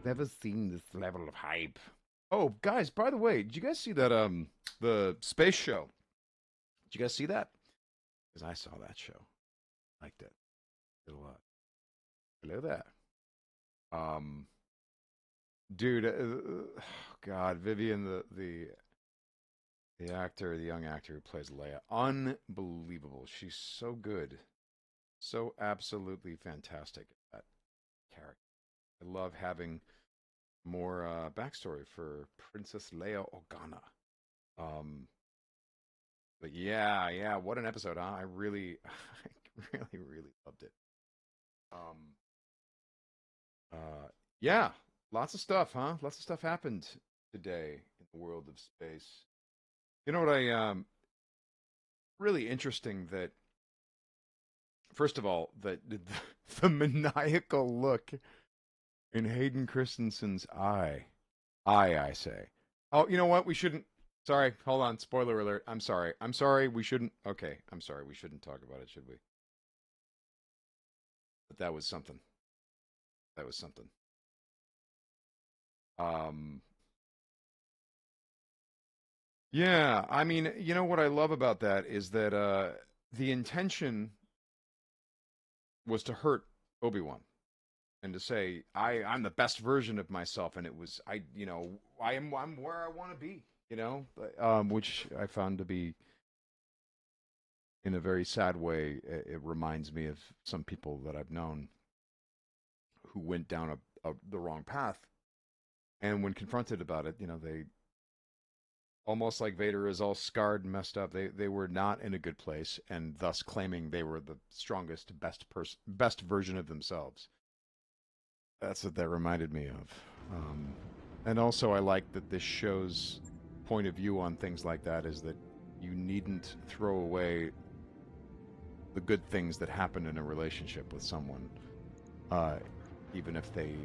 Never seen this level of hype. Oh, guys, by the way, did you guys see that the space show? Did you guys see that? Because I saw that show. Liked it. Did a lot. Hello there. Um dude, God, Vivian the actor, the young actor who plays Leia, unbelievable. She's so good. So absolutely fantastic at that character. I love having more backstory for Princess Leia Organa. Um, but yeah, what an episode, huh? I really, I really loved it. Um, yeah, lots of stuff, huh? Lots of stuff happened today in the world of space. You know what really interesting that first of all that the maniacal look in Hayden Christensen's eye. I say. Oh, you know what? We shouldn't. Sorry, hold on. Spoiler alert. I'm sorry. I'm sorry. We shouldn't. Okay, I'm sorry. We shouldn't talk about it, should we? But that was something. That was something. Um, yeah. I mean, you know what I love about that is that the intention was to hurt Obi-Wan and to say I'm the best version of myself, and it was I'm where I want to be. Which I found to be in a very sad way. It reminds me of some people that I've known who went down the wrong path, and when confronted about it, they almost like Vader is all scarred and messed up. They were not in a good place, and thus claiming they were the strongest, best version of themselves. That's what that reminded me of. And also, I like that this show's point of view on things like that is that you needn't throw away the good things that happen in a relationship with someone, uh, even if they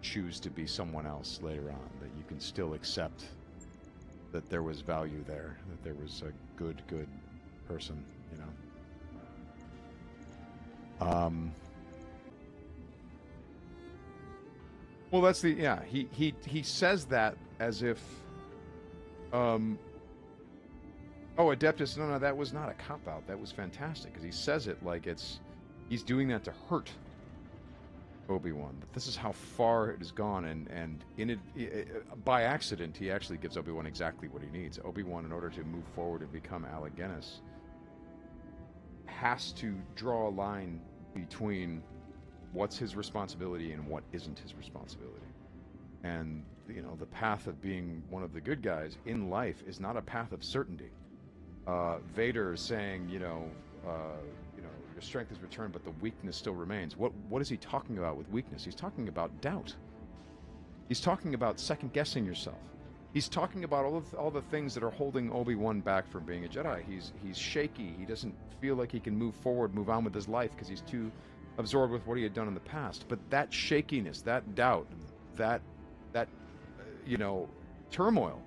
choose to be someone else later on. That you can still accept that there was value there, that there was a good person, well, that's the yeah. He says that as if, um, oh, Adeptus. No, that was not a cop out. That was fantastic because he says it like he's doing that to hurt Obi-Wan. But this is how far it has gone, and by accident, he actually gives Obi-Wan exactly what he needs. Obi-Wan, in order to move forward and become Alec Guinness, has to draw a line between what's his responsibility and what isn't his responsibility. And the path of being one of the good guys in life is not a path of certainty. Vader saying, your strength is returned, but the weakness still remains. What is he talking about with weakness? He's talking about doubt. He's talking about second guessing yourself. He's talking about all the things that are holding Obi-Wan back from being a Jedi. He's shaky. He doesn't feel like he can move forward, move on with his life because he's too absorbed with what he had done in the past. But that shakiness, that doubt, that turmoil,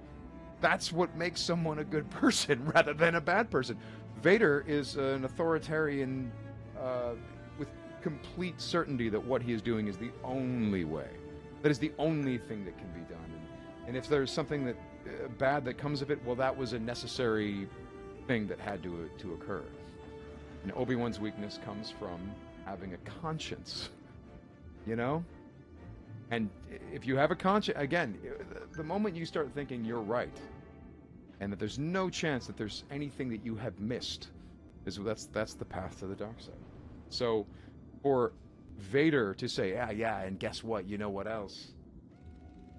that's what makes someone a good person rather than a bad person. Vader is an authoritarian with complete certainty that what he is doing is the only way. That is the only thing that can be done. And if there's something that bad that comes of it, well, that was a necessary thing that had to occur. And Obi-Wan's weakness comes from having a conscience, And if you have a conscience, again, the moment you start thinking you're right, and that there's no chance that there's anything that you have missed, that's the path to the dark side. So, for Vader to say, yeah, and guess what? You know what else?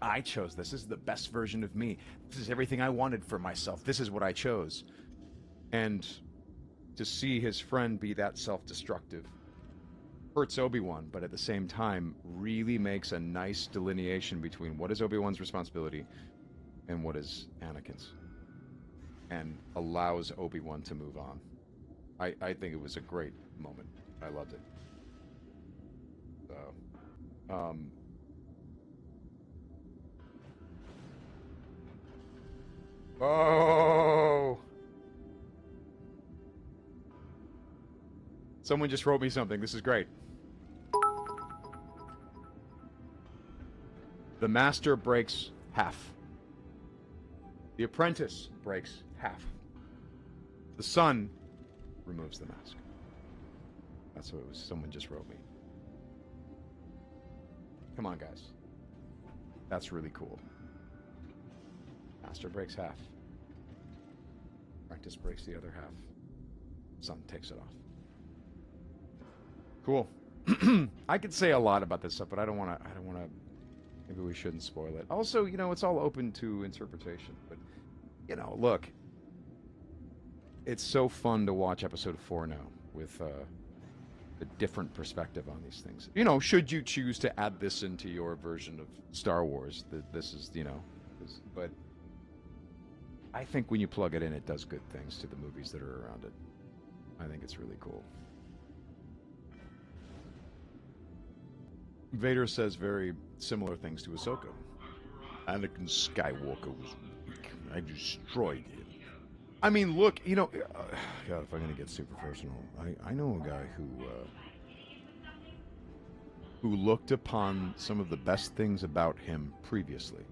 I chose this. This is the best version of me. This is everything I wanted for myself. This is what I chose. And to see his friend be that self-destructive hurts Obi-Wan, but at the same time really makes a nice delineation between what is Obi-Wan's responsibility and what is Anakin's, and allows Obi-Wan to move on. I think it was a great moment. I loved it. So, oh, someone just wrote me something. This is great. The master breaks half. The apprentice breaks half. The son removes the mask. That's what it was. Someone just wrote me. Come on, guys. That's really cool. Master breaks half. Apprentice breaks the other half. Son takes it off. Cool. I could say a lot about this stuff, but I don't want to. Maybe we shouldn't spoil it. Also, it's all open to interpretation. But look, it's so fun to watch episode 4 now with a different perspective on these things. Should you choose to add this into your version of Star Wars, this is but I think when you plug it in, it does good things to the movies that are around it. I think it's really cool. Vader says very similar things to Ahsoka. Anakin Skywalker was weak. I destroyed him. I mean, look, God, if I'm going to get super personal, I know a guy who looked upon some of the best things about him previously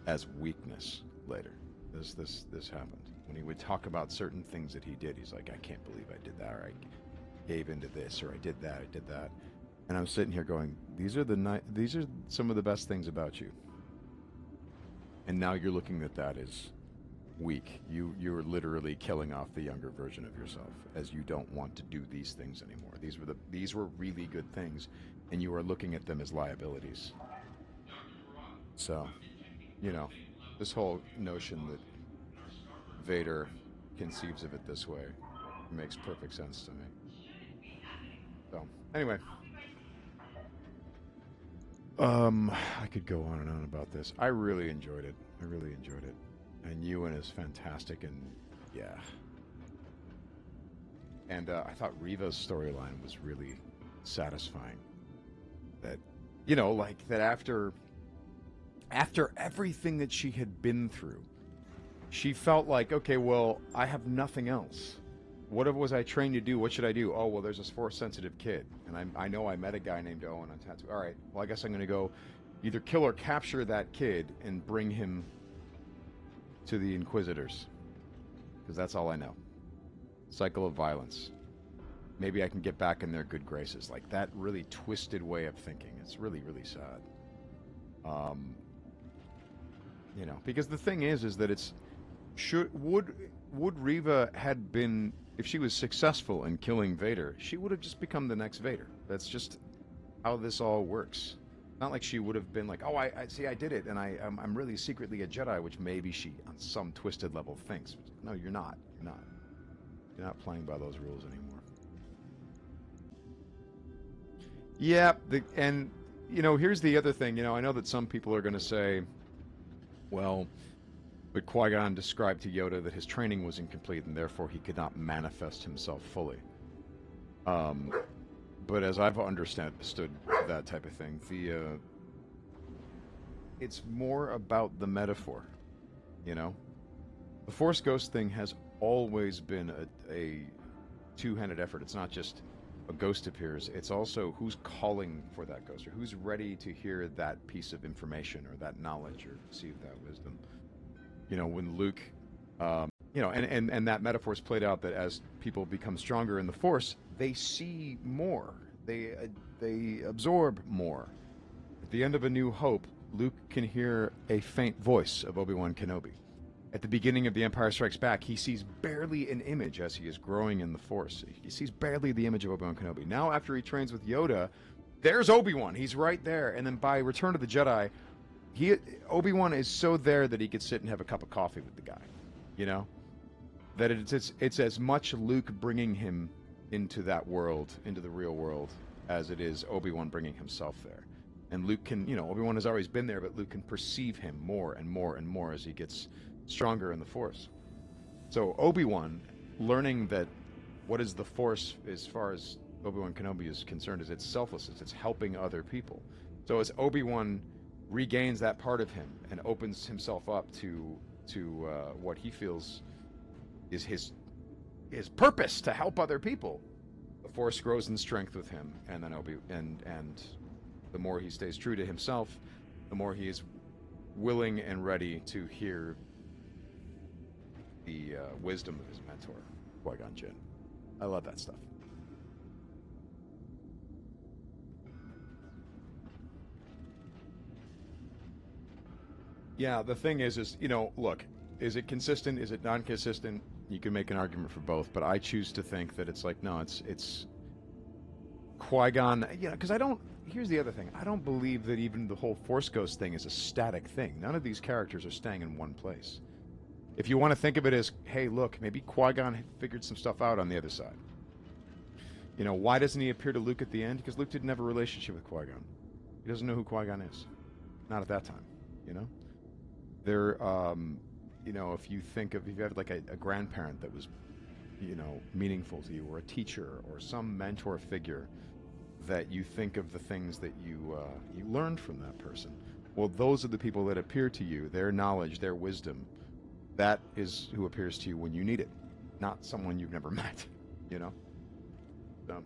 as weakness later. This happened. When he would talk about certain things that he did, he's like, I can't believe I did that, or I gave into this, or I did that. And I'm sitting here going, these are some of the best things about you. And now you're looking at that as weak. You're literally killing off the younger version of yourself, as you don't want to do these things anymore. These were really good things, and you are looking at them as liabilities. So, this whole notion that Vader conceives of it this way makes perfect sense to me. So, anyway. I could go on and on about this. I really enjoyed it. And Ewan is fantastic, and yeah. And I thought Reva's storyline was really satisfying. That, that after everything that she had been through, she felt like, okay, well, I have nothing else. What was I trained to do? What should I do? Oh, well, there's this Force-sensitive kid, and I know I met a guy named Owen on Tatooine. All right, well, I guess I'm going to go either kill or capture that kid and bring him to the Inquisitors, because that's all I know. Cycle of violence. Maybe I can get back in their good graces. Like, that really twisted way of thinking. It's really, really sad. Because the thing is that it's would Reva had been, if she was successful in killing Vader, she would have just become the next Vader. That's just how this all works. Not like she would have been like, oh, I see, I did it, and I'm really secretly a Jedi, which maybe she, on some twisted level, thinks. No, you're not. You're not playing by those rules anymore. Yeah, here's the other thing. I know that some people are going to say, well, but Qui-Gon described to Yoda that his training was incomplete and therefore he could not manifest himself fully. But as I've understood that type of thing, it's more about the metaphor, The Force Ghost thing has always been a two-handed effort. It's not just a ghost appears, it's also who's calling for that ghost, or who's ready to hear that piece of information or that knowledge or receive that wisdom. When Luke, and that metaphor is played out that as people become stronger in the Force, they see more, they absorb more. At the end of A New Hope, Luke can hear a faint voice of Obi-Wan Kenobi. At the beginning of The Empire Strikes Back, he sees barely an image as he is growing in the Force. He sees barely the image of Obi-Wan Kenobi. Now, after he trains with Yoda, there's Obi-Wan. He's right there. And then by Return of the Jedi, Obi-Wan is so there that he could sit and have a cup of coffee with the guy, that it's as much Luke bringing him into that world, into the real world, as it is Obi-Wan bringing himself there. And Luke can, Obi-Wan has always been there, but Luke can perceive him more and more and more as he gets stronger in the Force. So Obi-Wan, learning that what is the Force as far as Obi-Wan Kenobi is concerned, is it's selflessness, it's helping other people. So as Obi-Wan regains that part of him and opens himself up to what he feels is his purpose, to help other people, the Force grows in strength with him, and then The more he stays true to himself, the more he is willing and ready to hear the wisdom of his mentor, Qui-Gon Jinn. I love that stuff. Yeah, the thing is, look, is it consistent? Is it non-consistent? You can make an argument for both, but I choose to think that it's like, no, it's Qui-Gon. Because I don't. Here's the other thing. I don't believe that even the whole Force Ghost thing is a static thing. None of these characters are staying in one place. If you want to think of it as, hey, look, maybe Qui-Gon figured some stuff out on the other side. Why doesn't he appear to Luke at the end? Because Luke didn't have a relationship with Qui-Gon. He doesn't know who Qui-Gon is. Not at that time, There, if you have like a grandparent that was, meaningful to you, or a teacher, or some mentor figure that you think of the things that you learned from that person. Well, those are the people that appear to you, their knowledge, their wisdom. That is who appears to you when you need it, not someone you've never met, So...